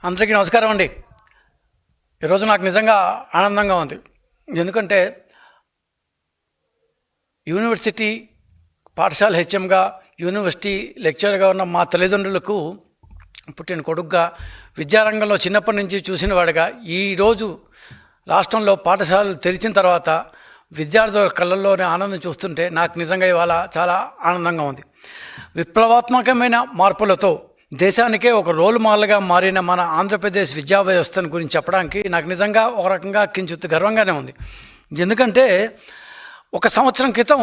అందరికీ నమస్కారం అండి. ఈరోజు నాకు నిజంగా ఆనందంగా ఉంది. ఎందుకంటే యూనివర్సిటీ పాఠశాల హెచ్ఎంగా, యూనివర్సిటీ లెక్చరర్గా ఉన్న మా తల్లిదండ్రులకు పుట్టిన కొడుకుగా, విద్యారంగంలో చిన్నప్పటి నుంచి చూసిన వాడిగా, ఈరోజు రాష్ట్రంలో పాఠశాలలు తెరిచిన తర్వాత విద్యార్థుల కళ్ళల్లోనే ఆనందం చూస్తుంటే నాకు నిజంగా ఇవాళ చాలా ఆనందంగా ఉంది. విప్లవాత్మకమైన మార్పులతో దేశానికే ఒక రోల్ మోడల్గా మారిన మన ఆంధ్రప్రదేశ్ విద్యా వ్యవస్థను గురించి చెప్పడానికి నాకు నిజంగా ఒక రకంగా కించిత్ గర్వంగానే ఉంది. ఎందుకంటే ఒక సంవత్సరం క్రితం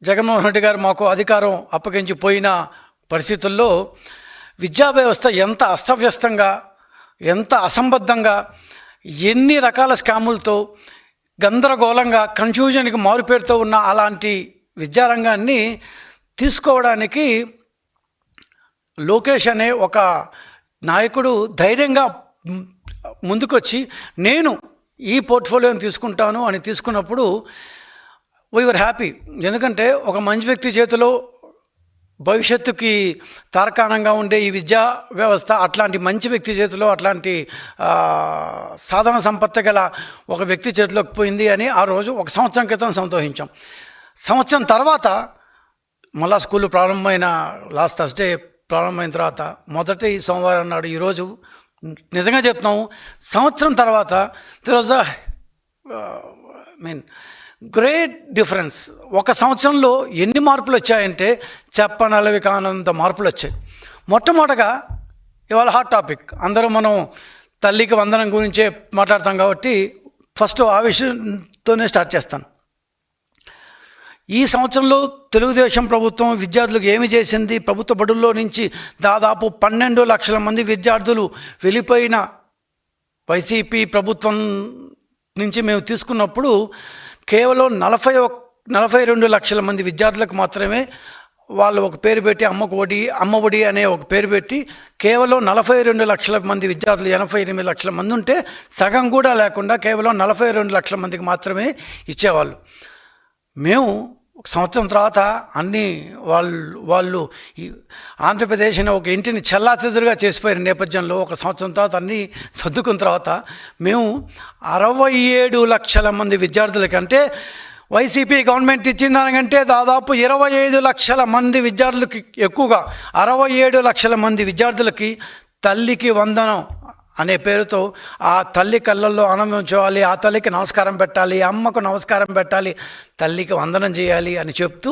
జగన్మోహన్ రెడ్డి గారు మాకు అధికారం అప్పగించి పోయిన పరిస్థితుల్లో విద్యా వ్యవస్థ ఎంత అస్తవ్యస్తంగా, ఎంత అసంబద్ధంగా, ఎన్ని రకాల స్కాములతో, గందరగోళంగా, కన్ఫ్యూజన్కి మారుపేరుతో ఉన్న అలాంటి విద్యారంగాన్ని తీసుకోవడానికి లోకేష్ అనే ఒక నాయకుడు ధైర్యంగా ముందుకొచ్చి నేను ఈ పోర్ట్ఫోలియోని తీసుకుంటాను అని తీసుకున్నప్పుడు వీఆర్ హ్యాపీ. ఎందుకంటే ఒక మంచి వ్యక్తి చేతిలో భవిష్యత్తుకి తార్కాణంగా ఉండే ఈ విద్యా వ్యవస్థ అట్లాంటి మంచి వ్యక్తి చేతిలో, అట్లాంటి సాధన సంపత్తి గల ఒక వ్యక్తి చేతిలోకి పోయింది అని ఆ రోజు ఒక సంవత్సరం క్రితం సంతోషించాం. సంవత్సరం తర్వాత మళ్ళా స్కూల్ ప్రారంభమైన లాస్ట్ థర్స్డే ప్రారంభమైన తర్వాత మొదటి సోమవారం నాడు ఈరోజు నిజంగా చెప్తున్నాము, సంవత్సరం తర్వాత ఈరోజు గ్రేట్ డిఫరెన్స్. ఒక సంవత్సరంలో ఎన్ని మార్పులు వచ్చాయంటే చెప్పనలవి కానంత మార్పులు వచ్చాయి. మొట్టమొదటగా ఇవాళ హాట్ టాపిక్, అందరూ మనం తల్లికి వందనం గురించే మాట్లాడతాం కాబట్టి ఫస్ట్ ఆ విషయంతోనే స్టార్ట్ చేస్తాను. ఈ సంవత్సరంలో తెలుగుదేశం ప్రభుత్వం విద్యార్థులకు ఏమి చేసింది? ప్రభుత్వ బడుల్లో నుంచి దాదాపు 12 లక్షల మంది విద్యార్థులు వెళ్ళిపోయిన వైసీపీ ప్రభుత్వం నుంచి మేము తీసుకున్నప్పుడు కేవలం 42 లక్షల మంది విద్యార్థులకు మాత్రమే వాళ్ళు ఒక పేరు పెట్టి అమ్మ ఒడి అనే ఒక పేరు పెట్టి కేవలం 42 లక్షల మంది విద్యార్థులు 88 లక్షల మంది ఉంటే సగం కూడా లేకుండా కేవలం 42 లక్షల మందికి మాత్రమే ఇచ్చేవాళ్ళు. మేము ఒక సంవత్సరం తర్వాత అన్నీ వాళ్ళు ఈ ఆంధ్రప్రదేశ్ అనే ఒక ఇంటిని చెల్లాచెదురుగా చేసిపోయిన నేపథ్యంలో ఒక సంవత్సరం తర్వాత అన్నీ సర్దుకున్న తర్వాత మేము 67 లక్షల మంది విద్యార్థులకంటే వైసీపీ గవర్నమెంట్ ఇచ్చిన దానికంటే దాదాపు 25 లక్షల మంది విద్యార్థులకి ఎక్కువగా 67 లక్షల మంది విద్యార్థులకి తల్లికి వందనం అనే పేరుతో ఆ తల్లి కళ్ళల్లో ఆనందం చూడాలి, ఆ తల్లికి నమస్కారం పెట్టాలి, అమ్మకు నమస్కారం పెట్టాలి, తల్లికి వందనం చేయాలి అని చెప్తూ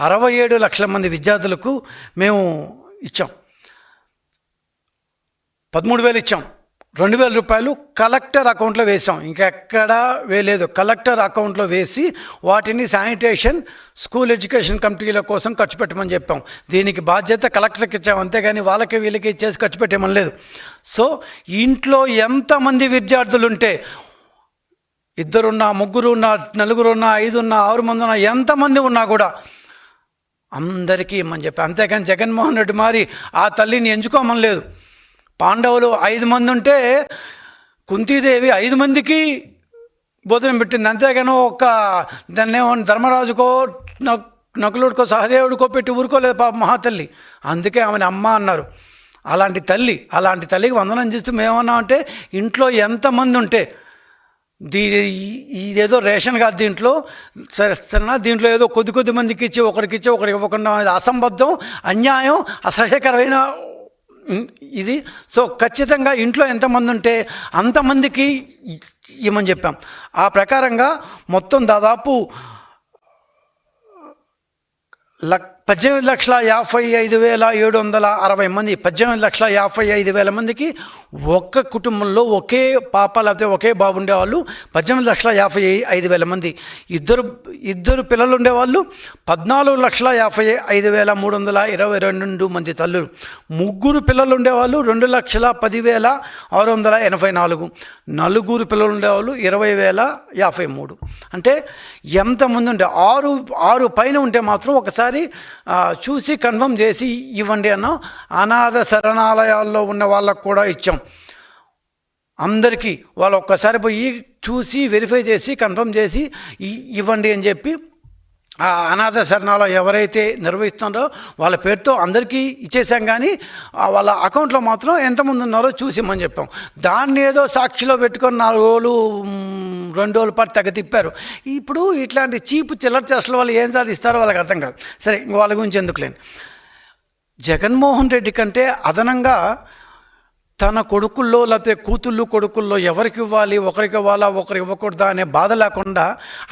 67 లక్షల మంది విద్యార్థులకు మేము ఇచ్చాం. 13,000 ఇచ్చాం. 2,000 రూపాయలు కలెక్టర్ అకౌంట్లో వేసాం. ఇంకెక్కడా వేయలేదు. కలెక్టర్ అకౌంట్లో వేసి వాటిని శానిటేషన్, స్కూల్ ఎడ్యుకేషన్ కమిటీల కోసం ఖర్చు పెట్టమని చెప్పాం. దీనికి బాధ్యత కలెక్టర్కి ఇచ్చాం, అంతేగాని వాళ్ళకి వీళ్ళకి ఇచ్చేసి ఖర్చు పెట్టమని లేదు. సో ఇంట్లో ఎంతమంది విద్యార్థులు ఉంటే, 2 ఉన్నా, 3 ఉన్నా, 4 ఉన్నా, 5 ఉన్నా, 6 మంది ఉన్నా, ఎంతమంది ఉన్నా కూడా అందరికీ ఇమ్మని చెప్పి, అంతేకాని జగన్మోహన్ రెడ్డి మారి ఆ తల్లిని ఎంచుకోమని లేదు. పాండవులు 5 మంది ఉంటే కుంతీదేవి 5 మందికి భోజనం పెట్టింది, అంతేగాని దాన్ని ధర్మరాజుకో నకులుడికో సహదేవుడికో పెట్టి ఊరుకోలేదు పాప మహాతల్లి. అందుకే ఆమెను అమ్మ అన్నారు. అలాంటి తల్లికి వందనం చేస్తూ మేమన్నా అంటే ఇంట్లో ఎంతమంది ఉంటే ఇదేదో రేషన్ కాదు, దీంట్లో ఏదో కొద్ది మందికి ఇచ్చి ఒకరికి ఇవ్వకుండా అసంబద్ధం, అన్యాయం, అసహ్యకరమైన ఇది. సో ఖచ్చితంగా ఇంట్లో ఎంతమంది ఉంటే అంతమందికి ఇవ్వమని చెప్పాం. ఆ ప్రకారంగా మొత్తం దాదాపు 18,55,760 మంది, 18,55,000 మందికి ఒక్క కుటుంబంలో ఒకే పాప లేకపోతే ఒకే బాబు ఉండేవాళ్ళు 18,55,000 మంది. ఇద్దరు పిల్లలు ఉండేవాళ్ళు 14,55,322 మంది తల్లులు. 3 పిల్లలు ఉండేవాళ్ళు 2,10,684. 4 పిల్లలు ఉండేవాళ్ళు 20,053. అంటే ఎంతమంది ఉంటే 6 పైన ఉంటే మాత్రం ఒకసారి చూసి కన్ఫర్మ్ చేసి ఇవ్వండి అన్నాం. అనాథ శరణాలయాల్లో ఉన్న వాళ్ళకు కూడా ఇచ్చాం. అందరికీ వాళ్ళు ఒక్కసారి పోయి చూసి వెరిఫై చేసి కన్ఫర్మ్ చేసి ఇవ్వండి అని చెప్పి ఆ అనాథ శరణాలయం ఎవరైతే నిర్వహిస్తున్నారో వాళ్ళ పేరుతో అందరికీ ఇచ్చేసాం, కానీ వాళ్ళ అకౌంట్లో మాత్రం ఎంతమంది ఉన్నారో చూసి ఇమ్మని చెప్పాం. దాన్ని ఏదో సాక్షిలో పెట్టుకొని 4 రోజులు 2 రోజుల పాటు తెగ తిప్పారు. ఇప్పుడు ఇట్లాంటి చీపు చిల్లర చేష్టల వాళ్ళు ఏం సాధిస్తారో వాళ్ళకి అర్థం కాదు. సరే, వాళ్ళ గురించి ఎందుకులేండి. జగన్మోహన్ రెడ్డి కంటే అదనంగా తన కొడుకుల్లో లేకపోతే కూతుళ్ళు కొడుకుల్లో ఎవరికి ఇవ్వాలి, ఒకరికి ఇవ్వాలా ఒకరికి ఇవ్వకూడదా అనే బాధ లేకుండా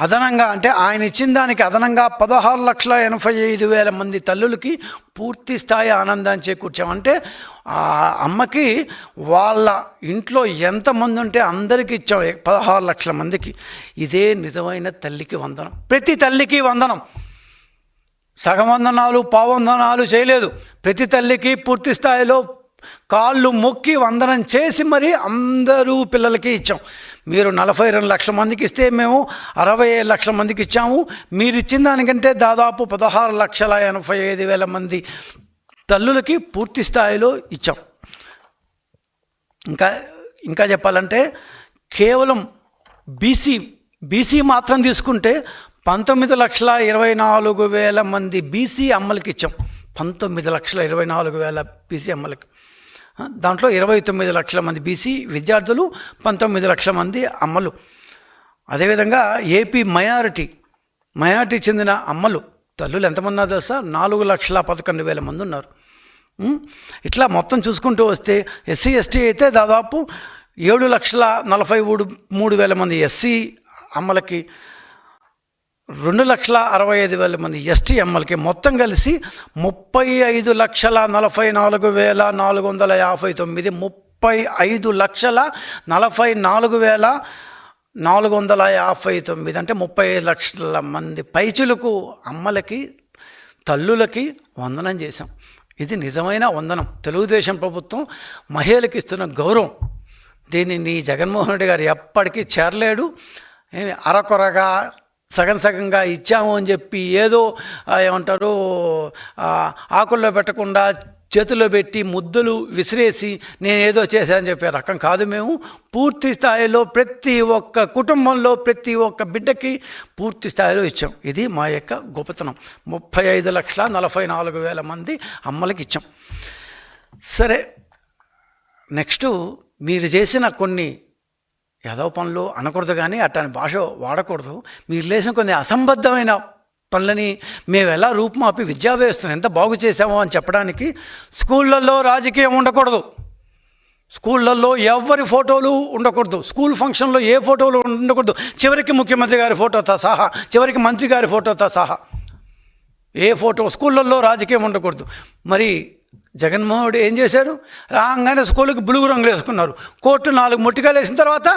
అదనంగా, అంటే ఆయన ఇచ్చిన దానికి అదనంగా 16,85,000 మంది తల్లులకి పూర్తి స్థాయి ఆనందాన్ని చేకూర్చామంటే ఆ అమ్మకి వాళ్ళ ఇంట్లో ఎంతమంది ఉంటే అందరికీ ఇచ్చాం 16 లక్షల మందికి. ఇదే నిజమైన తల్లికి వందనం. ప్రతి తల్లికి వందనం. సగం వందనాలు పావందనాలు చేయలేదు. ప్రతి తల్లికి పూర్తి స్థాయిలో కాళ్ళు మొక్కి వందనం చేసి మరి అందరూ పిల్లలకి ఇచ్చాం. మీరు 42 లక్షల మందికి ఇస్తే మేము 65 లక్షల మందికి ఇచ్చాము. మీరు ఇచ్చిన దానికంటే దాదాపు 16,85,000 మంది తల్లులకి పూర్తి స్థాయిలో ఇచ్చాం. ఇంకా చెప్పాలంటే కేవలం బీసీ మాత్రం తీసుకుంటే 19,24,000 మంది బీసీ అమ్మలకి ఇచ్చాం. 19,24,000 బీసీ అమ్మలకి. దాంట్లో 29 లక్షల మంది బీసీ విద్యార్థులు, 19 లక్షల మంది అమ్మలు. అదేవిధంగా ఏపీ మైనారిటీ చెందిన అమ్మలు తల్లులు ఎంతమంది ఉన్నారు తెలుసా? 4,11,000 మంది ఉన్నారు. ఇట్లా మొత్తం చూసుకుంటూ వస్తే ఎస్సీ ఎస్టీ అయితే దాదాపు 7,43,000 మంది ఎస్సీ అమ్మలకి, 2,65,000 మంది ఎస్టీ అమ్మలకి, మొత్తం కలిసి 35,44,459 35,44,459 అంటే 35 లక్షల మంది పైచులకు అమ్మలకి తల్లులకి వందనం చేశాం. ఇది నిజమైన వందనం. తెలుగుదేశం ప్రభుత్వం మహిళలకు ఇస్తున్న గౌరవం. దీనిని జగన్మోహన్ రెడ్డి గారు ఎప్పటికీ చేరలేడు. అరకొరగా సగంగా ఇచ్చాము అని చెప్పి ఏదో ఏమంటారు ఆకుల్లో పెట్టకుండా చేతుల్లో పెట్టి ముద్దులు విసిరేసి నేనేదో చేశానని చెప్పే రకం కాదు. మేము పూర్తి స్థాయిలో ప్రతి ఒక్క కుటుంబంలో ప్రతి ఒక్క బిడ్డకి పూర్తి స్థాయిలో ఇచ్చాం. ఇది మా యొక్క గొప్పతనం. 35,44,000 మంది అమ్మలకి ఇచ్చాం. సరే, నెక్స్ట్ మీరు చేసిన కొన్ని ఏదో పనులు అనకూడదు, కానీ అట్లాంటి భాష వాడకూడదు. మీరు చేసిన కొన్ని అసంబద్ధమైన పనులని మేము ఎలా రూపుమాపి విద్యా వ్యవస్థను ఎంత బాగు చేసామో అని చెప్పడానికి స్కూళ్ళల్లో రాజకీయం ఉండకూడదు. స్కూళ్ళల్లో ఎవరి ఫోటోలు ఉండకూడదు. స్కూల్ ఫంక్షన్లో ఏ ఫోటోలు ఉండకూడదు. చివరికి ముఖ్యమంత్రి గారి ఫోటోతో సహా, చివరికి మంత్రి గారి ఫోటోతో సహా ఏ ఫోటో స్కూళ్ళల్లో రాజకీయం ఉండకూడదు. మరి జగన్మోహన్ రెడ్డి ఏం చేశారు? రాగానే స్కూల్కి బులుగు రంగులు వేసుకున్నారు. కోర్టు 4 ముట్టికాయలు వేసిన తర్వాత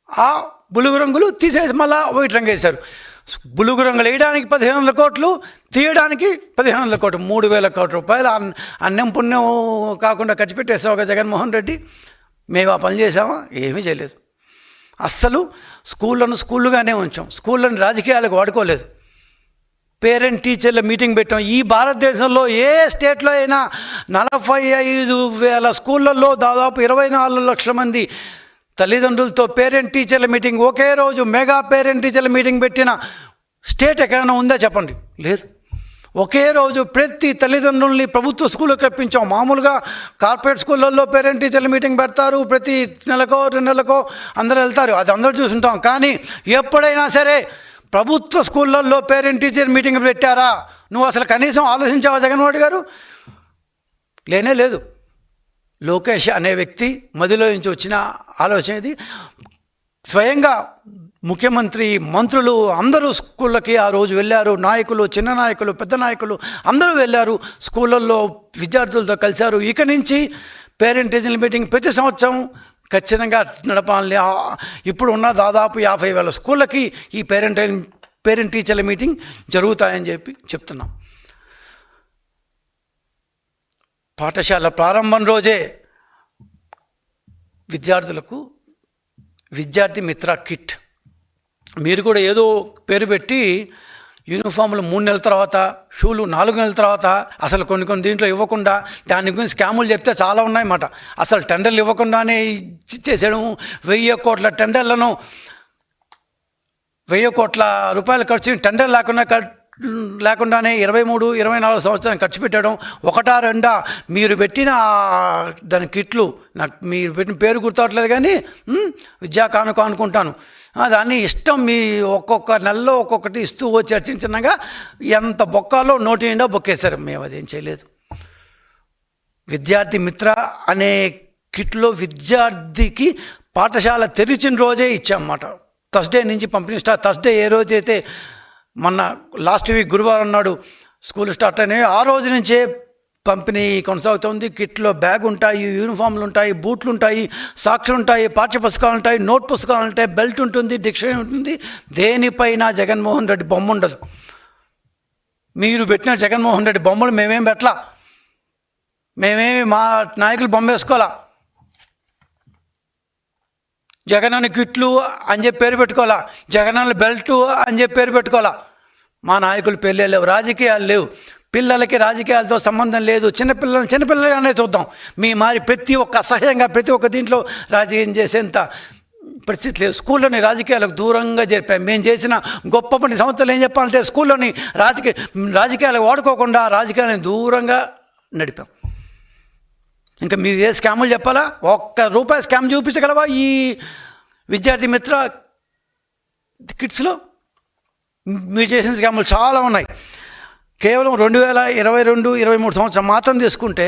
ఆ బులుగు రంగులు తీసేసి మళ్ళీ వైట్ రంగు వేశారు. బులుగు రంగులు వేయడానికి 1,500 కోట్లు, తీయడానికి 1,500 కోట్లు, 3,000 కోట్ల రూపాయలు అన్నం పుణ్యం కాకుండా ఖర్చు పెట్టేసావు కదా జగన్మోహన్ రెడ్డి. మేము ఆ పని చేసామా? ఏమీ చేయలేదు. అస్సలు స్కూళ్ళను స్కూళ్ళుగానే ఉంచాం. స్కూళ్ళని రాజకీయాలకు వాడుకోలేదు. పేరెంట్ టీచర్ల మీటింగ్ పెట్టాం. ఈ భారతదేశంలో ఏ స్టేట్లో అయినా 45,000 స్కూళ్ళల్లో దాదాపు 24 లక్షల మంది తల్లిదండ్రులతో పేరెంట్ టీచర్ల మీటింగ్ ఒకే రోజు మెగా పేరెంట్ టీచర్ల మీటింగ్ పెట్టిన స్టేట్ ఎక్కడైనా ఉందా చెప్పండి? లేదు. ఒకే రోజు ప్రతి తల్లిదండ్రుల్ని ప్రభుత్వ స్కూళ్ళకి రప్పించాం. మామూలుగా కార్పొరేట్ స్కూళ్ళల్లో పేరెంట్ టీచర్ల మీటింగ్ పెడతారు, ప్రతి నెలకో 2 నెలలకో అందరూ వెళ్తారు, అది అందరూ చూసుంటాం. కానీ ఎప్పుడైనా సరే ప్రభుత్వ స్కూళ్ళల్లో పేరెంట్ టీచర్ మీటింగ్ పెట్టారా? నువ్వు అసలు కనీసం ఆలోచించావా జగన్మోహన్ రెడ్డి గారు? లేనే లేదు. లోకేష్ అనే వ్యక్తి మదిలో నుంచి వచ్చిన ఆలోచన ఇది. స్వయంగా ముఖ్యమంత్రి, మంత్రులు అందరూ స్కూళ్ళకి ఆ రోజు వెళ్ళారు. నాయకులు, చిన్న నాయకులు, పెద్ద నాయకులు అందరూ వెళ్ళారు. స్కూళ్ళల్లో విద్యార్థులతో కలిశారు. ఇక నుంచి పేరెంట్ టీచర్ల మీటింగ్ ప్రతి సంవత్సరం ఖచ్చితంగా నడపాలని. ఇప్పుడు ఉన్న దాదాపు 50,000 స్కూళ్ళకి ఈ పేరెంట్ టీచర్ల మీటింగ్ జరుగుతాయని చెప్పి చెప్తున్నాం. పాఠశాల ప్రారంభం రోజే విద్యార్థులకు విద్యార్థి మిత్ర కిట్, మీరు కూడా ఏదో పేరు పెట్టి యూనిఫామ్లు 3 నెలల తర్వాత, షూలు 4 నెలల తర్వాత, అసలు కొన్ని దీంట్లో ఇవ్వకుండా దాని గురించి స్కాములు చెప్తే చాలా ఉన్నాయన్నమాట. అసలు టెండర్లు ఇవ్వకుండానే ఇచ్చేసేయడం, 1,000 కోట్ల టెండర్లను 1,000 కోట్ల రూపాయలు ఖర్చు టెండర్ లేకుండా లేకుండానే 23-24 సంవత్సరం ఖర్చు పెట్టడం, ఒకటా రెండా మీరు పెట్టిన దాని కిట్లు, నాకు మీరు పెట్టిన పేరు గుర్తవట్లేదు కానీ విద్యా కానుక అనుకుంటాను, దాన్ని ఇష్టం మీ ఒక్కొక్క నెలలో ఒక్కొక్కటి ఇస్తూ చర్చించినగా ఎంత బొక్కాలో నోటి నిండా బొక్కేశారు. మేము అదేం చేయలేదు. విద్యార్థి మిత్ర అనే కిట్లో విద్యార్థికి పాఠశాల తెరిచిన రోజే ఇచ్చామన్నమాట. థర్స్డే నుంచి పంపిణీ స్టార్ట్. థర్స్డే ఏ రోజైతే మొన్న లాస్ట్ వీక్ గురువారం నాడు స్కూల్ స్టార్ట్ అయినాయి, ఆ రోజు నుంచే పంపిణీ కొనసాగుతుంది. కిట్లో బ్యాగ్ ఉంటాయి, యూనిఫామ్లు ఉంటాయి, బూట్లు ఉంటాయి, సాక్షులు ఉంటాయి, పాఠ్య పుస్తకాలు ఉంటాయి, నోట్ పుస్తకాలు ఉంటాయి, బెల్ట్ ఉంటుంది, డిక్షనరీ ఉంటుంది. దేనిపైన జగన్మోహన్ రెడ్డి బొమ్మ ఉండదు. మీరు పెట్టిన జగన్మోహన్ రెడ్డి బొమ్మలు మేమేం పెట్టలా, మేమేమి మా నాయకులు బొమ్మ వేసుకోవాలా. జగనన్న కిట్లు అని చెప్పి పేరు పెట్టుకోవాలా, జగనన్న బెల్టు అని చెప్పి పేరు పెట్టుకోవాలా. మా నాయకులు పెళ్ళే లేవు, రాజకీయాలు లేవు, పిల్లలకి రాజకీయాలతో సంబంధం లేదు. చిన్నపిల్లలుగానే చూద్దాం. మీ మారి ప్రతి ఒక్క అసహ్యంగా ప్రతి ఒక్క దీంట్లో రాజకీయం చేసేంత పరిస్థితి లేదు. స్కూల్లోని రాజకీయాలకు దూరంగా జరిపాం. మేము చేసిన గొప్ప పని సంవత్సరాలు ఏం చెప్పాలంటే స్కూల్లోని రాజకీయాలకు వాడుకోకుండా రాజకీయాలను దూరంగా నడిపాం. ఇంకా మీరు ఏ స్కాములు చెప్పాలా? ₹1 స్కామ్ చూపించగలవా ఈ విద్యార్థి మిత్ర కిట్స్లో? మీరు చేసిన స్కాములు చాలా ఉన్నాయి. కేవలం 2022-23 సంవత్సరం మాత్రం తీసుకుంటే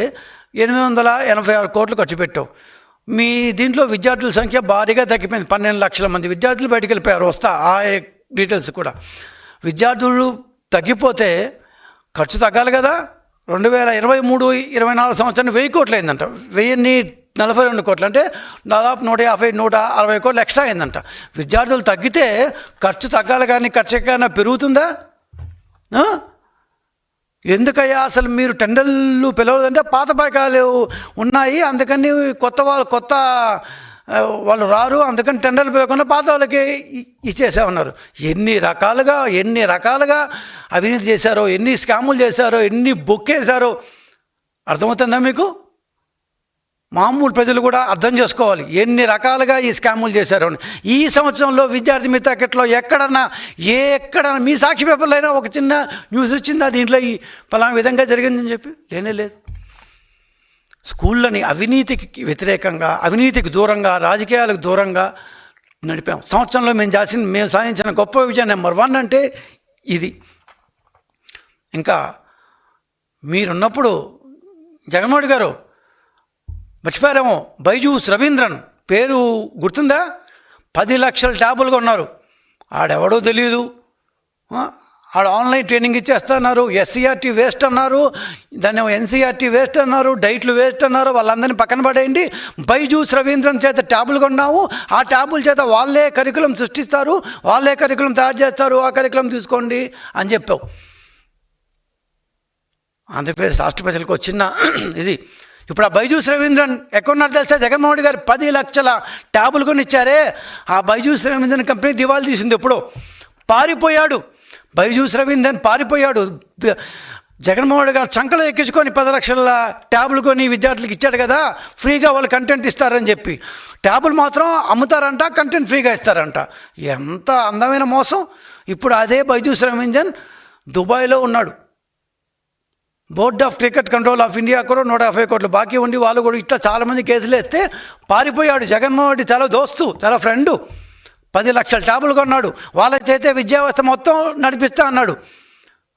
886 కోట్లు ఖర్చు పెట్టావు. మీ దీంట్లో విద్యార్థుల సంఖ్య భారీగా తగ్గిపోయింది. 12 లక్షల మంది విద్యార్థులు బయటికి వెళ్ళిపోయారు. వస్తా ఆ డీటెయిల్స్ కూడా. విద్యార్థులు తగ్గిపోతే ఖర్చు తగ్గాలి కదా. 2023-24 సంవత్సరానికి 1000 కోట్లు అయిందంట. 1042 కోట్లు అంటే దాదాపు 150-160 కోట్లు ఎక్స్ట్రా అయిందంట. విద్యార్థులు తగ్గితే ఖర్చు తగ్గాలి కానీ ఖర్చు ఎక్కడైనా పెరుగుతుందా? ఎందుకయ్యా అసలు మీరు టెండర్లు పిలవదంటే పాత బకాయిలు ఉన్నాయి, అందుకని కొత్త వాళ్ళు రారు, అందుకని టెండర్లు పిలవకుండా పాత వాళ్ళకి ఇచ్చేసామన్నారు. ఎన్ని రకాలుగా అవినీతి చేశారో, ఎన్ని స్కాములు చేశారో, ఎన్ని బొక్కేశారో అర్థమవుతుందా మీకు? మామూలు ప్రజలు కూడా అర్థం చేసుకోవాలి ఎన్ని రకాలుగా ఈ స్కాములు చేశారు అని. ఈ సంవత్సరంలో విద్యార్థి మిత్ర కిట్లో ఎక్కడన్నా మీ సాక్షి పేపర్లో అయినా ఒక చిన్న న్యూస్ వచ్చిందా దీంట్లో ఈ పలానా విధంగా జరిగిందని చెప్పి? లేదు. స్కూళ్ళని అవినీతికి వ్యతిరేకంగా, అవినీతికి దూరంగా, రాజకీయాలకు దూరంగా నడిపాం. సంవత్సరంలో మేము సాధించిన గొప్ప విజయం నెంబర్ 1 అంటే ఇది. ఇంకా మీరున్నప్పుడు జగన్మోహన్ గారు మర్చిపోయారేమో, బైజూస్ రవీంద్రన్ పేరు గుర్తుందా? 10 లక్షల ట్యాబులు కొన్నారు. ఆడెవడో తెలియదు. ఆడ ఆన్లైన్ ట్రైనింగ్ ఇచ్చేస్తున్నారు. SCRT వేస్ట్ అన్నారు, దాన్ని NCRT వేస్ట్ అన్నారు, డైట్లు వేస్ట్ అన్నారు. వాళ్ళందరినీ పక్కన పడేయండి. బైజూస్ రవీంద్రన్ చేత ట్యాబులు కొన్నాము, ఆ ట్యాబుల చేత వాళ్ళే కరికులం సృష్టిస్తారు, వాళ్ళే కరికులం తయారు చేస్తారు, ఆ కరికులం తీసుకోండి అని చెప్పావు. ఆంధ్రప్రదేశ్ రాష్ట్ర ప్రజలకు వచ్చిన ఇది. ఇప్పుడు ఆ బైజూస్ రవీంద్రన్ ఎక్కడున్నారు తెలుసా? జగన్మోహన్ గారు 10 లక్షల ట్యాబులు కొని ఇచ్చారే, ఆ బైజూస్ రవీంద్రన్ కంపెనీ దివాళీ తీసింది. ఎప్పుడో పారిపోయాడు బైజూస్ రవీంద్రన్, పారిపోయాడు. జగన్మోహన్ గారు చంకలో ఎక్కించుకొని 10 లక్షల ట్యాబులు కొని విద్యార్థులకు ఇచ్చాడు కదా, ఫ్రీగా వాళ్ళు కంటెంట్ ఇస్తారని చెప్పి. ట్యాబులు మాత్రం అమ్ముతారంట, కంటెంట్ ఫ్రీగా ఇస్తారంట. ఎంత అందమైన మోసం. ఇప్పుడు అదే బైజూస్ రవీంద్రన్ దుబాయ్లో ఉన్నాడు. Board of cricket control of India కూడా 150 కోట్లు బాకీ ఉండి వాళ్ళు కూడా ఇట్లా చాలామంది కేసులు వేస్తే పారిపోయాడు. జగన్మోహన్ రెడ్డి చాలా దోస్తు, చాలా ఫ్రెండు. 10 లక్షల ట్యాబులు కొన్నాడు, వాళ్ళ చేతే విద్యావ్యవస్థ మొత్తం నడిపిస్తా అన్నాడు.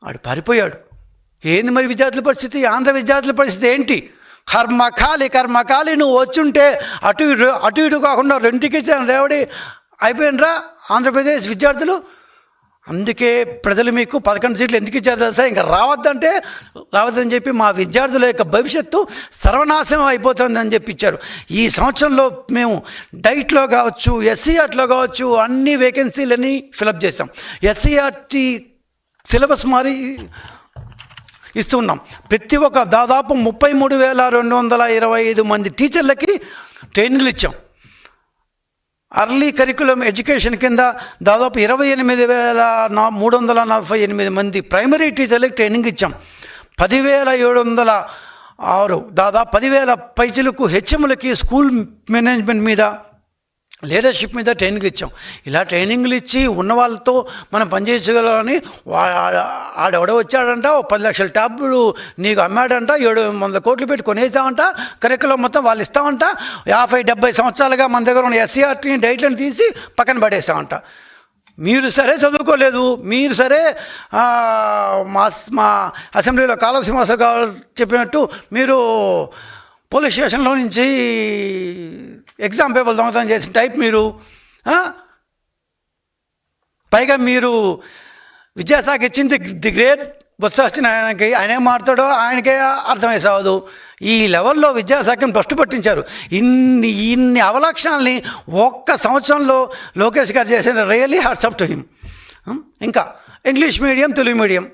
వాడు పారిపోయాడు. ఏంది మరి విద్యార్థుల పరిస్థితి? ఆంధ్ర విద్యార్థుల పరిస్థితి ఏంటి? కర్మకాలి నువ్వు వచ్చుంటే అటు ఇటు కాకుండా రెండుకి రేవడి అయిపోయినరా ఆంధ్రప్రదేశ్ విద్యార్థులు. అందుకే ప్రజలు మీకు 11 సీట్లు ఎందుకు ఇచ్చారు తెలుసా? ఇంకా రావద్దని చెప్పి మా విద్యార్థుల యొక్క భవిష్యత్తు సర్వనాశనం అయిపోతుందని చెప్పి ఇచ్చారు. ఈ సంవత్సరంలో మేము డైట్లో కావచ్చు, SCRTలో కావచ్చు, అన్ని వేకెన్సీలని ఫిలప్ చేస్తాం. SCRT సిలబస్ మారి ఇస్తున్నాం. ప్రతి ఒక్క దాదాపు 33,225 మంది టీచర్లకి ట్రైనింగ్లు ఇచ్చాం. అర్లీ కరికులం ఎడ్యుకేషన్ కింద దాదాపు 28,348 మంది ప్రైమరీ టీచర్లకు ట్రైనింగ్ ఇచ్చాం. 10,706 దాదాపు 10,000 పైచలకు HMలకి స్కూల్ మేనేజ్మెంట్ మీద లీడర్షిప్ మీద ట్రైనింగ్ ఇచ్చాం. ఇలా ట్రైనింగ్లు ఇచ్చి ఉన్న వాళ్ళతో మనం పనిచేయగలని ఆడెవడో వచ్చాడంట, 10 లక్షల ట్యాబ్లు నీకు అమ్మాడంట, 700 కోట్లు పెట్టి కొనేసామంట, కరికులం మొత్తం వాళ్ళు ఇస్తామంట, 50-70 సంవత్సరాలుగా మన దగ్గర ఉన్న ఎస్సీఆర్టీ డైట్లను తీసి పక్కన పడేసామంట. మీరు సరే చదువుకోలేదు, మీరు సరే మా అసెంబ్లీలో కాళ శ్రీనివాసరావు గారు చెప్పినట్టు మీరు పోలీస్ స్టేషన్లో నుంచి ఎగ్జామ్ పేపర్ దొంగతనం చేసిన టైప్ మీరు. పైగా మీరు విద్యాశాఖ ఇచ్చింది ది గ్రేట్ బొత్స వచ్చిన ఆయన ఏం మాట్లాడో ఆయనకే అర్థమై సాగదు. ఈ లెవెల్లో విద్యాశాఖను భ్రష్టు పట్టించారు. ఇన్ని అవలక్షణాలని ఒక్క సంవత్సరంలో లోకేష్ గారు చేసిన really hats off to him. ఇంకా ఇంగ్లీష్ మీడియం, తెలుగు మీడియం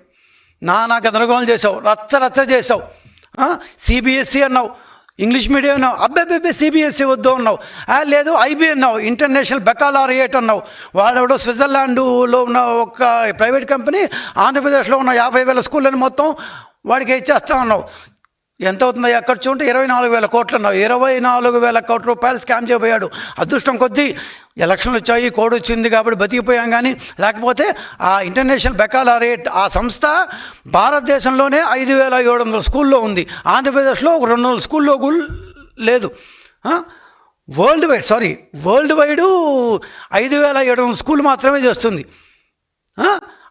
నానా గందరగోళం చేసావు, రచ్చ చేసావు. సిబిఎస్ఈ అన్నావు, ఇంగ్లీష్ మీడియం అన్నావు, అబ్బాయి సిబిఎస్ఈ వద్దు అన్నావు, లేదు ఐబీ అన్నావు, ఇంటర్నేషనల్ బెకాలరియట్ అన్నావు. వాడెవడో స్విట్జర్లాండ్లో ఉన్న ఒక ప్రైవేట్ కంపెనీ ఆంధ్రప్రదేశ్లో ఉన్న 50,000 స్కూళ్ళని మొత్తం వాడికి ఇచ్చేస్తా అన్నావు. ఎంత అవుతుందో ఎక్కడ చూంటే 24,000 కోట్లు అన్నావు. 24,000 కోట్ల రూపాయలు స్కామ్ చేయబోయాడు. అదృష్టం కొద్దీ ఎలక్షన్లు వచ్చాయి, కోడ్ వచ్చింది కాబట్టి బతికిపోయాం. కానీ లేకపోతే ఆ ఇంటర్నేషనల్ బెకాలరియట్ ఆ సంస్థ భారతదేశంలోనే 5,700 స్కూల్లో ఉంది. ఆంధ్రప్రదేశ్లో 200 స్కూల్లో లేదు. వరల్డ్ వైడ్ 5,700 స్కూల్ మాత్రమే చేస్తుంది.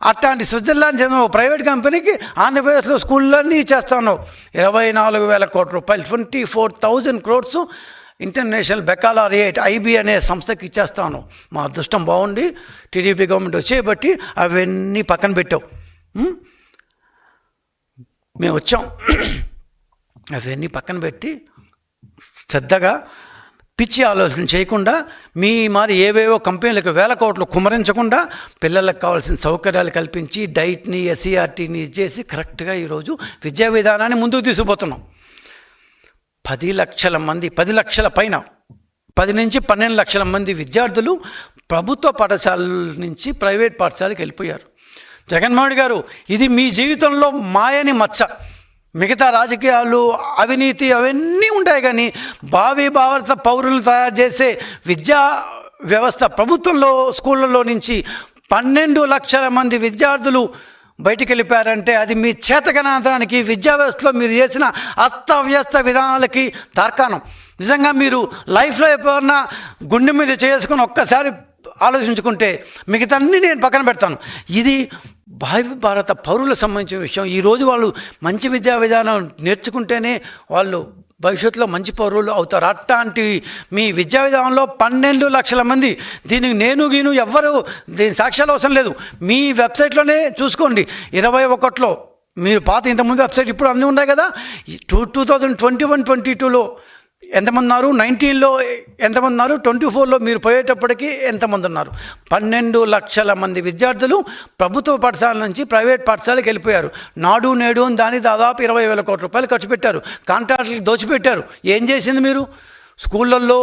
అట్లాంటి స్విట్జర్లాండ్ చెందిన ప్రైవేట్ కంపెనీకి ఆంధ్రప్రదేశ్లో స్కూళ్ళన్నీ ఇచ్చేస్తాను. 24,000 కోట్ల రూపాయలు, 24,000 crores ఇంటర్నేషనల్ బెకాలరియట్ ఐబీ అనే సంస్థకి ఇచ్చేస్తాను. మా అదృష్టం బాగుండి టీడీపీ గవర్నమెంట్ వచ్చేయబట్టి అవన్నీ పక్కన పెట్టావు. మేము వచ్చాం, అవన్నీ పక్కన పెట్టి శ్రద్ధగా పిచ్చి ఆలోచన చేయకుండా మరి ఏవేవో కంపెనీలకు 1,000 కోట్లు కుమరించకుండా పిల్లలకు కావాల్సిన సౌకర్యాలు కల్పించి డైట్ని ఎస్సీఆర్టీని చేసి కరెక్ట్గా ఈరోజు విద్యా విధానాన్ని ముందుకు తీసుకుపోతున్నాం. 10 లక్షల మంది, 10 లక్షల పైన 10 నుంచి 12 లక్షల మంది విద్యార్థులు ప్రభుత్వ పాఠశాలల నుంచి ప్రైవేట్ పాఠశాలకు వెళ్ళిపోయారు. జగన్మోహన్ గారు, ఇది మీ జీవితంలో మాయని మచ్చ. మిగతా రాజకీయాలు, అవినీతి అవన్నీ ఉంటాయి, కానీ భారత పౌరులు తయారు చేసే విద్యా వ్యవస్థ ప్రభుత్వంలో స్కూళ్ళలో నుంచి 12 లక్షల మంది విద్యార్థులు బయటికి వెళ్ళిపోయారంటే అది మీ చేతకనాదానికి, విద్యా వ్యవస్థలో మీరు చేసిన అస్తవ్యస్త విధానాలకి తార్కాణం. నిజంగా మీరు లైఫ్లో ఎప్పుడన్నా గుండె మీద చేసుకుని ఒక్కసారి ఆలోచించుకుంటే మిగతా అన్నీ నేను పక్కన పెడతాను. ఇది భారత పౌరులకు సంబంధించిన విషయం. ఈరోజు వాళ్ళు మంచి విద్యా విధానం నేర్చుకుంటేనే వాళ్ళు భవిష్యత్తులో మంచి పౌరులు అవుతారు. అట్లాంటి మీ విద్యా విధానంలో 12 లక్షల మంది, దీనికి నేను ఎవ్వరు దీని సాక్ష్యాలు అవసరం లేదు. మీ వెబ్సైట్లోనే చూసుకోండి. 21లో మీరు పాత ఇంతకుముందు వెబ్సైట్ ఇప్పుడు అన్నీ ఉన్నాయి కదా. 2021-22లో ఎంతమంది ఉన్నారు, 19లో ఎంతమంది ఉన్నారు, 24లో మీరు పోయేటప్పటికీ ఎంతమంది ఉన్నారు. 12 లక్షల మంది విద్యార్థులు ప్రభుత్వ పాఠశాల నుంచి ప్రైవేట్ పాఠశాలకు వెళ్ళిపోయారు. నాడు నేడు అని దాని దాదాపు 20,000 కోట్ల రూపాయలు ఖర్చు పెట్టారు. కాంట్రాక్టులకు దోచిపెట్టారు. ఏం చేసింది మీరు? స్కూళ్ళల్లో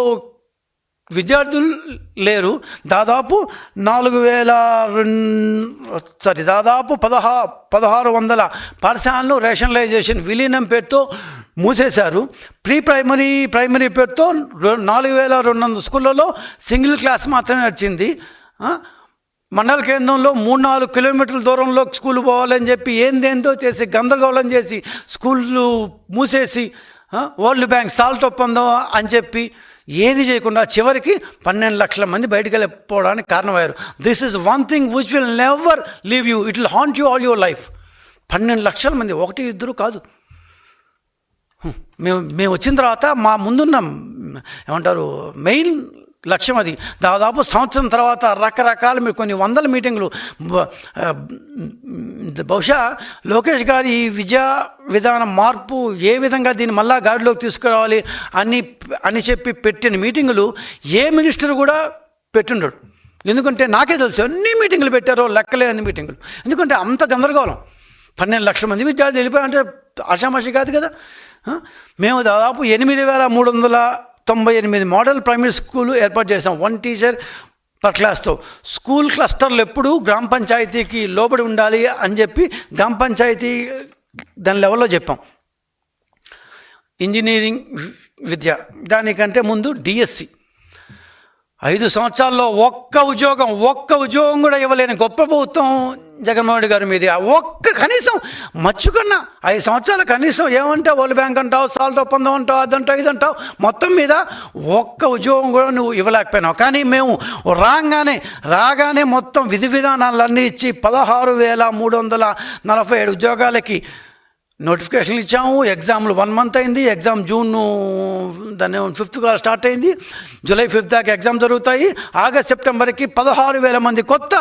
విద్యార్థులు లేరు. దాదాపు 1,600 పాఠశాలను రేషనలైజేషన్ విలీనం పేరుతో మూసేశారు. ప్రైమరీ పేరుతో 4,200 స్కూళ్ళలో సింగిల్ క్లాస్ మాత్రమే వచ్చింది. మండల కేంద్రంలో 3-4 కిలోమీటర్ల దూరంలో స్కూల్ పోవాలని చెప్పి ఏందేందో చేసి గందరగోళం చేసి స్కూళ్ళు మూసేసి వరల్డ్ బ్యాంక్ సాల్ట్ ఒప్పందం అని చెప్పి ఏది చేయకుండా చివరికి 12 లక్షల మంది బయటికి వెళ్ళిపోవడానికి కారణమయ్యారు. This is one thing which will never leave you, it will haunt you all your life. 12 లక్షల మంది, 1-2 కాదు. మేము వచ్చిన తర్వాత మా ముందున్న ఏమంటారు మెయిన్ లక్ష్యం అది. దాదాపు సంవత్సరం తర్వాత రకరకాల మీరు కొన్ని 100 మీటింగులు, బహుశా లోకేష్ గారి ఈ విద్యా విధాన మార్పు ఏ విధంగా దీన్ని మళ్ళా గాడిలోకి తీసుకురావాలి అని చెప్పి పెట్టిన మీటింగులు ఏ మినిస్టర్ కూడా పెట్టుండడు. ఎందుకంటే నాకే తెలుసు ఎన్ని మీటింగులు పెట్టారో లెక్కలేని మీటింగులు. ఎందుకంటే అంత గందరగోళం. 12 లక్షల మంది విద్యార్థులు వెళ్ళిపోయారంటే ఆషామాషి కాదు కదా. మేము దాదాపు 8,398 మోడల్ ప్రైమరీ స్కూలు ఏర్పాటు చేసాం. 1 టీచర్ పర్ క్లాస్తో. స్కూల్ క్లస్టర్లు ఎప్పుడూ గ్రామ పంచాయతీకి లోబడి ఉండాలి అని చెప్పి గ్రామ పంచాయతీ దాని లెవెల్లో చెప్పాం. ఇంజనీరింగ్ విద్య దానికంటే ముందు డిఎస్సి 5 సంవత్సరాల్లో ఒక్క ఉద్యోగం కూడా ఇవ్వలేని గొప్ప ప్రభుత్వం జగన్మోహన్ రెడ్డి గారి మీద. కనీసం మచ్చుకన్నా 5 సంవత్సరాలు కనీసం ఏమంటే వరల్డ్ బ్యాంక్ అంటావు, సాల్ట్ ఒప్పందం అంటావు, అదంటావు ఇదంటావు, మొత్తం మీద ఒక్క ఉద్యోగం కూడా నువ్వు ఇవ్వలేకపోయినావు. కానీ మేము రాగానే మొత్తం విధి విధానాలన్నీ ఇచ్చి 16,347 ఉద్యోగాలకి నోటిఫికేషన్లు ఇచ్చాము. ఎగ్జామ్లు 1 మంత్ అయింది. ఎగ్జామ్ జూన్ దాన్ని 5th స్టార్ట్ అయింది. జూలై 5th దాకా ఎగ్జామ్ జరుగుతాయి. ఆగస్ట్ సెప్టెంబర్కి 16,000 మంది కొత్త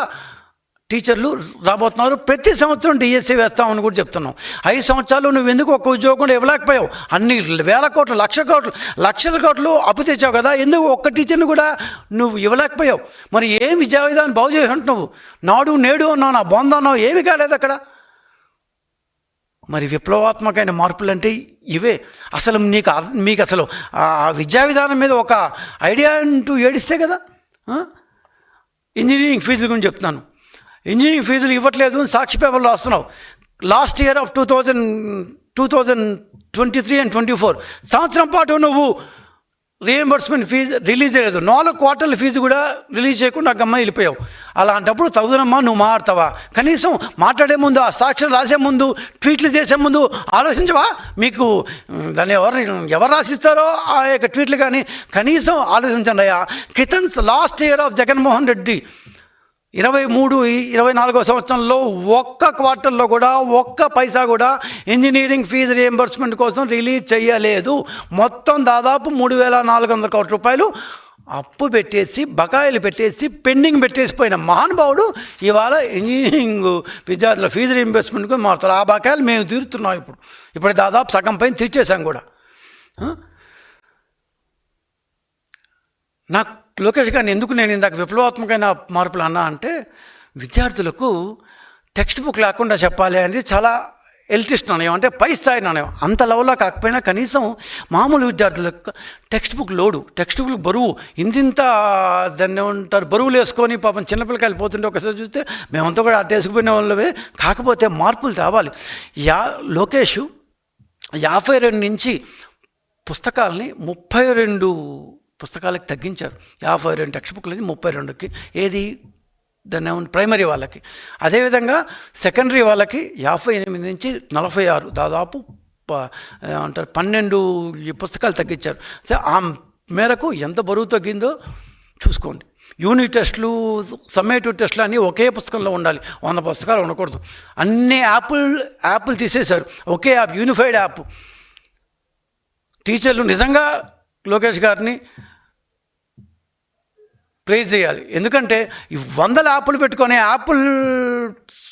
టీచర్లు రాబోతున్నారు. ప్రతి సంవత్సరం డిఎస్సీ వేస్తామని కూడా చెప్తున్నాం. 5 సంవత్సరాలు నువ్వు ఎందుకు ఒక్క ఉద్యోగం కూడా ఇవ్వలేకపోయావు? అన్ని వేల కోట్లు, లక్షల కోట్లు అప్పు తెచ్చావు కదా, ఎందుకు ఒక్క టీచర్ని కూడా నువ్వు ఇవ్వలేకపోయావు? మరి ఏం విద్యా విధానం బాగు చేసి ఉంటున్నావు? నాడు నేడు అన్నావు, నా బొంద అన్నావు, ఏమి కాలేదు అక్కడ. మరి విప్లవాత్మకమైన మార్పులు అంటే ఇవే. అసలు మీకు అసలు ఆ విద్యా విధానం మీద ఒక ఐడియా అంటూ ఏడిస్తే కదా. ఇంజనీరింగ్ ఫీజుల గురించి చెప్తున్నాను. ఇంజనీరింగ్ ఫీజులు ఇవ్వట్లేదు, సాక్షి పేపర్లో రాస్తున్నావు. లాస్ట్ ఇయర్ ఆఫ్ 2023 and 24 సంవత్సరం పాటు నువ్వు రీఎంబర్స్మెంట్ ఫీజు రిలీజ్ చేయలేదు. 4 క్వార్టర్ల ఫీజు కూడా రిలీజ్ చేయకుండా గమ్మ వెళ్ళిపోయావు. అలాంటప్పుడు తగుదనమ్మా నువ్వు మాట్లాడతావా? కనీసం మాట్లాడే ముందు, ఆ సాక్షులు రాసే ముందు, ట్వీట్లు చేసే ముందు ఆలోచించవా? మీకు దాన్ని ఎవరు రాసిస్తారో ఆ యొక్క ట్వీట్లు కానీ కనీసం ఆలోచించండి అయ్యా. క్రితం last year of Jaganmohan Reddy 23-24 సంవత్సరంలో ఒక్క క్వార్టర్లో కూడా ఒక్క పైసా కూడా ఇంజనీరింగ్ ఫీజు రీఎంబర్స్మెంట్ కోసం రిలీజ్ చేయలేదు. మొత్తం దాదాపు 3,400 కోట్ల రూపాయలు అప్పు పెట్టేసి, బకాయిలు పెట్టేసి, పెండింగ్ పెట్టేసిపోయిన మహానుభావుడు ఇవాళ ఇంజనీరింగ్ విద్యార్థుల ఫీజు రీఎంబర్స్మెంట్కి మారుతారు. ఆ బకాయిలు మేము తీరుతున్నాం. ఇప్పుడు దాదాపు సగం పైన తీర్చేసాం కూడా. నాకు లోకేష్ గారిని ఎందుకు నేను ఇందాక విప్లవాత్మకమైన మార్పులు అన్నా అంటే, విద్యార్థులకు టెక్స్ట్ బుక్ లేకుండా చెప్పాలి అనేది చాలా ఎలిటిస్ట్ నాణ్యం, అంటే పై స్థాయి నాణ్యం. అంత లెవెల్లో కాకపోయినా కనీసం మామూలు విద్యార్థులకు టెక్స్ట్ బుక్ బరువు ఇంత దాన్ని ఏమంటారు, బరువులు వేసుకొని పాపం చిన్నపిల్లకాయలు పోతుంటే ఒకసారి చూస్తే మేమంతా కూడా అటు వేసుకుపోయిన వాళ్ళవే. కాకపోతే మార్పులు తేవాలి. లోకేష్ 52 నుంచి పుస్తకాలని 32 పుస్తకాలకి తగ్గించారు. 52 టెక్స్ట్ బుక్లది 32కి. ఏది దాన్ని ప్రైమరీ వాళ్ళకి. అదేవిధంగా సెకండరీ వాళ్ళకి 58 నుంచి 46, దాదాపు అంటారు 12 పుస్తకాలు తగ్గించారు. ఆ మేరకు ఎంత బరువు తగ్గిందో చూసుకోండి. యూనిట్ టెస్టులు, సమ్మేటివ్ టెస్టులు అన్నీ ఒకే పుస్తకంలో ఉండాలి. 100 పుస్తకాలు ఉండకూడదు. అన్ని యాప్లు తీసేశారు. ఒకే యాప్, యూనిఫైడ్ యాప్. టీచర్లు నిజంగా లోకేష్ గారిని ప్రైజ్ చేయాలి. ఎందుకంటే 100 యాప్లు పెట్టుకొని యాప్లు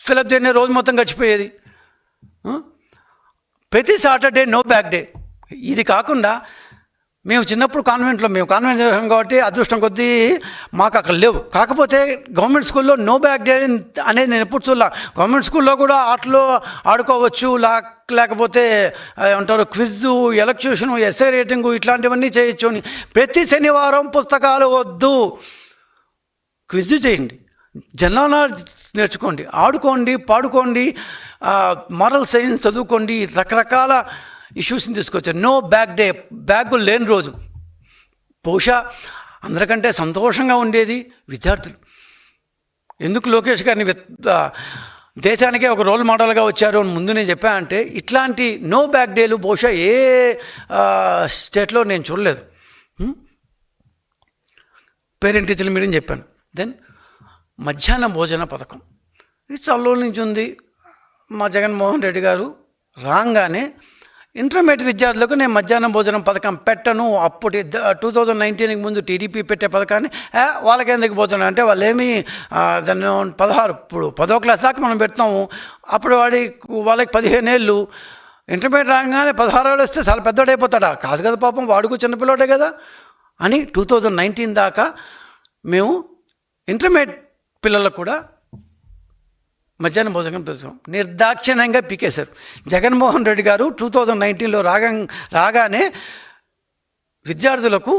ఫిలప్ చేయనే రోజు మొత్తం గడిచిపోయేది. ప్రతి సాటర్డే నో బ్యాక్ డే. ఇది కాకుండా మేము చిన్నప్పుడు కాన్వెంట్ చేసాం కాబట్టి అదృష్టం కొద్దీ మాకు అక్కడ లేవు. కాకపోతే గవర్నమెంట్ స్కూల్లో నో బ్యాక్ డే అనేది నేను ఎప్పుడు చూడాల. గవర్నమెంట్ స్కూల్లో కూడా ఆటలు ఆడుకోవచ్చు, లేకపోతే ఏమంటారు క్విజ్, ఎలక్యూషన్, ఎస్ఏ రేటింగు ఇట్లాంటివన్నీ చేయొచ్చు అని. ప్రతి శనివారం పుస్తకాలు వద్దు, క్విజ్ చేయండి, జనరల్ నాలెడ్జ్ నేర్చుకోండి, ఆడుకోండి, పాడుకోండి, మోరల్ సైన్స్ చదువుకోండి, రకరకాల ఇష్యూస్ని తీసుకొచ్చారు. నో బ్యాక్ డే, బ్యాగులు లేని రోజు. బహుశా అందరికంటే సంతోషంగా ఉండేది విద్యార్థులు. ఎందుకు లోకేష్ గారిని దేశానికే ఒక రోల్ మోడల్గా వచ్చారు అని ముందు నేను చెప్పానంటే, ఇట్లాంటి నో బ్యాక్ డేలు బహుశా ఏ స్టేట్లో నేను చూడలేదు. పేరెంట్ టీచర్ల మీటింగ్ చెప్పాను. దెన్ మధ్యాహ్న భోజన పథకం ఇది చల్లో నుంచి ఉంది. మా జగన్మోహన్ రెడ్డి గారు రాగానే ఇంటర్మీడియట్ విద్యార్థులకు నేను మధ్యాహ్న భోజనం పథకం పెట్టను. అప్పుడు 2019కి ముందు టీడీపీ పెట్టే పథకాన్ని వాళ్ళకి ఎందుకు భోజనం అంటే వాళ్ళు ఏమి దాన్ని 16, ఇప్పుడు 10వ క్లాస్ దాకా మనం పెడతాము. అప్పుడు వాళ్ళకి 15 ఏళ్ళు. ఇంటర్మీడియట్ రాగానే 16 ఏళ్ళు వస్తే చాలా పెద్దోడు అయిపోతాడా? కాదు కదా, పాపం వాడుకు చిన్నపిల్లోడే కదా అని 2019 దాకా మేము ఇంటర్మీడియట్ పిల్లలకు కూడా మధ్యాహ్న భోజనం పెడతాం. నిర్దాక్షిణ్యంగా పీకేశారు. జగన్మోహన్ రెడ్డి గారు 2019లో రాగానే విద్యార్థులకు,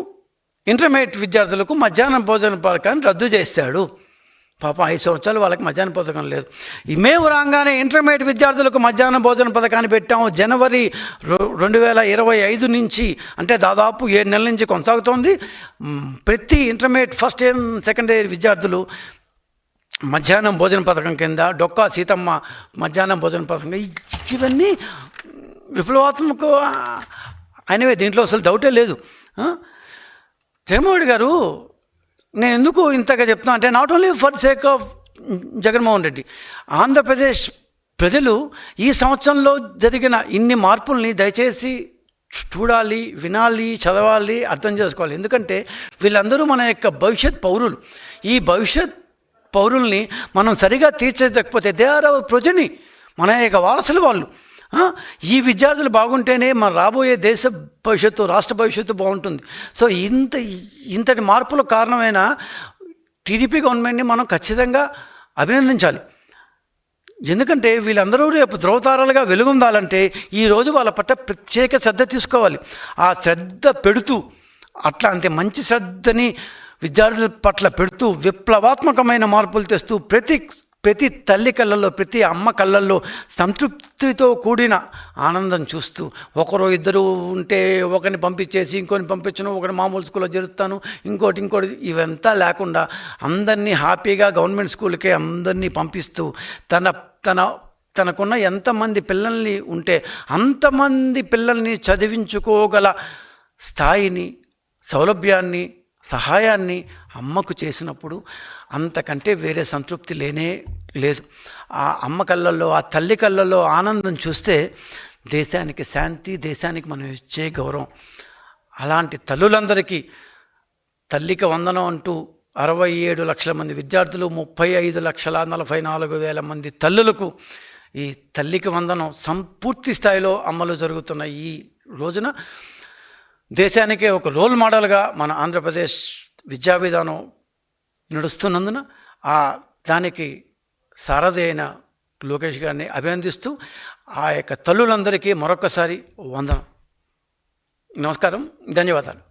ఇంటర్మీడియట్ విద్యార్థులకు మధ్యాహ్న భోజన పథకాన్ని రద్దు చేశాడు. పాపం 5 సంవత్సరాలు వాళ్ళకి మధ్యాహ్న పథకం లేదు. మేము రాగానే ఇంటర్మీడియట్ విద్యార్థులకు మధ్యాహ్న భోజన పథకాన్ని పెట్టాము. జనవరి 2025 నుంచి, అంటే దాదాపు 7 నెలల నుంచి కొనసాగుతోంది. ప్రతి intermediate first year second year విద్యార్థులు మధ్యాహ్నం భోజన పథకం కింద, డొక్కా సీతమ్మ మధ్యాహ్నం భోజన పథకం, ఇవన్నీ విప్లవాత్మక అయినవే, దీంట్లో అసలు డౌటే లేదు. జగన్మోహన్ గారు, నేను ఎందుకు ఇంతగా చెప్తున్నా అంటే, not only for sake of Jaganmohan Reddy, Andhra Pradesh ప్రజలు ఈ సంవత్సరంలో జరిగిన ఇన్ని మార్పుల్ని దయచేసి చూడాలి, వినాలి, చదవాలి, అర్థం చేసుకోవాలి. ఎందుకంటే వీళ్ళందరూ మన యొక్క భవిష్యత్ పౌరులు. ఈ భవిష్యత్ పౌరుల్ని మనం సరిగా తీర్చేదకపోతే దే ఆర్ అవర్ ప్రొజని, మన యొక్క వారసులు వాళ్ళు. ఈ విద్యార్థులు బాగుంటేనే మన రాబోయే దేశ భవిష్యత్తు, రాష్ట్ర భవిష్యత్తు బాగుంటుంది. సో ఇంతటి మార్పులకు కారణమైన టీడీపీ గవర్నమెంట్ని మనం ఖచ్చితంగా అభినందించాలి. ఎందుకంటే వీళ్ళందరూ రేపు ధ్రువతారాలుగా వెలుగొందాలంటే ఈరోజు వాళ్ళ పట్ల ప్రత్యేక శ్రద్ధ తీసుకోవాలి. ఆ శ్రద్ధ పెడుతూ, అట్లాంటి మంచి శ్రద్ధని విద్యార్థుల పట్ల పెడుతూ, విప్లవాత్మకమైన మార్పులు తెస్తూ, ప్రతి తల్లి కళ్ళల్లో, ప్రతి అమ్మ కళ్ళల్లో సంతృప్తితో కూడిన ఆనందం చూస్తూ, ఒకరు ఇద్దరు ఉంటే ఒకరిని పంపించేసి ఇంకోని పంపించను, ఒకటి మామూలు స్కూల్లో జరుగుతాను, ఇంకోటి ఇవంతా లేకుండా అందరినీ హ్యాపీగా గవర్నమెంట్ స్కూల్కే అందరినీ పంపిస్తూ, తనకున్న ఎంతమంది పిల్లల్ని ఉంటే అంతమంది పిల్లల్ని చదివించుకోగల స్థాయిని, సౌలభ్యాన్ని, సహాయాన్ని అమ్మకు చేసినప్పుడు అంతకంటే వేరే సంతృప్తి లేనే లేదు. ఆ అమ్మ కళ్ళల్లో, ఆ తల్లి కళ్ళల్లో ఆనందం చూస్తే దేశానికి శాంతి, దేశానికి మనం ఇచ్చే గౌరవం. అలాంటి తల్లులందరికీ తల్లికి వందనం అంటూ 67 లక్షల మంది విద్యార్థులు, 35,44,000 మంది తల్లులకు ఈ తల్లికి వందనం సంపూర్తి స్థాయిలో అమలు జరుగుతున్న ఈ రోజున దేశానికే ఒక రోల్ మోడల్గా మన ఆంధ్రప్రదేశ్ విద్యా విధానం నడుస్తున్నందున దానికి సారథి అయిన లోకేష్ గారిని అభినందిస్తూ, ఆ యొక్క తల్లులందరికీ మరొకసారి వందనం. నమస్కారం, ధన్యవాదాలు.